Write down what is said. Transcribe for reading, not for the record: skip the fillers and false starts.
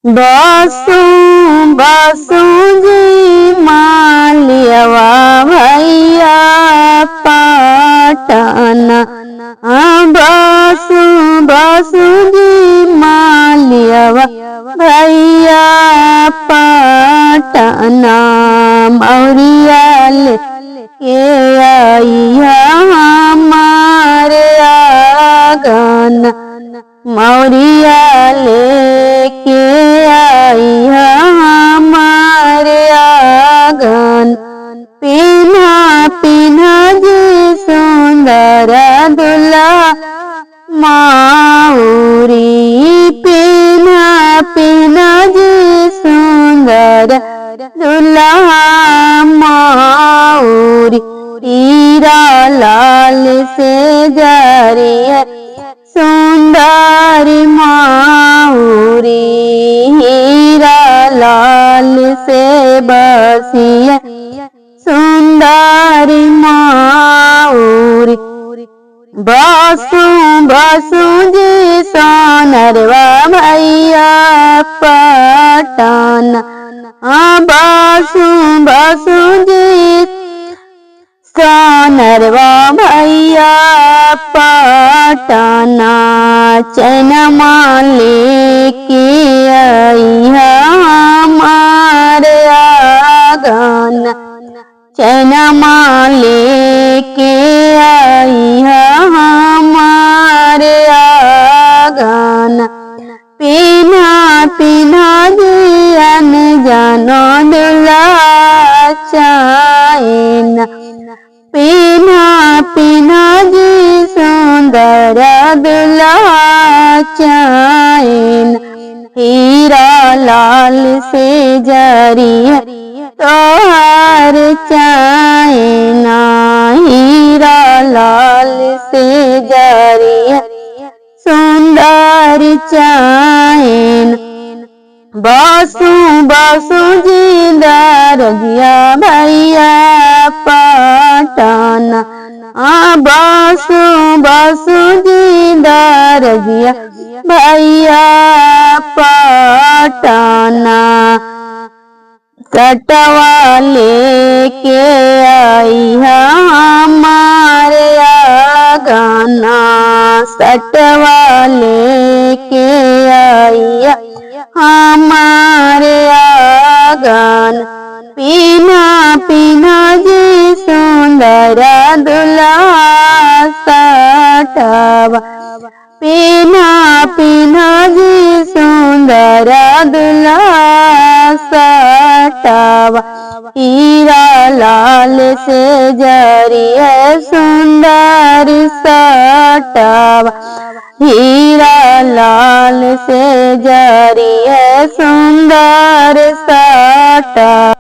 बसु बसु जी मालियवा भैया पाटना। बसु बसु जी मालियवा भैया पाटना। मौरिया लेके आइया हमारे आंगन। मौरिया लेके आइया हमारे आंगन। पिन्हा पिन्हा जी सुंदर दुल्हा माउरी। पिन्हा पिन्हा जी सुंदर दुल्हा माउरी। हीरा लाल से जरिया सुंदर माउरी। हीरा लाल से बसिया सुंदर माउरी। बसु बसु जी सोनरवा भैया पाटना। बसु बसु जी सोनरवा भैया पाटना। चनमा लेके आइया हमारे आंगन। चनमा लेके आइया हमारे आंगन। पिन्हा पिन्हा दियन जानो दुल्हा चाइना। पिन्हा पिन्हा जी सुंदर दुल्हा चाइना। हीरा लाल से जरिया तोहर चाइना। हीरा लाल से जरिया सुंदर चाइना। बसु बसु जी दरजिया भैया पाटना। बसु बसु जी दरजिया भैया पाटना। सटवा लेके आइया हमारे आंगना। सटवा लेके आइया हमारे आंगन। पिन्हा पिन्हा जी सुंदर दुल्हा सटवा। पिन्हा पिन्हा जी सुंदर दुल्हा सटवा। हीरा लाल से जरिया सुंदर सटवा। हीरा लाल से जरिया सुंदर सटवा।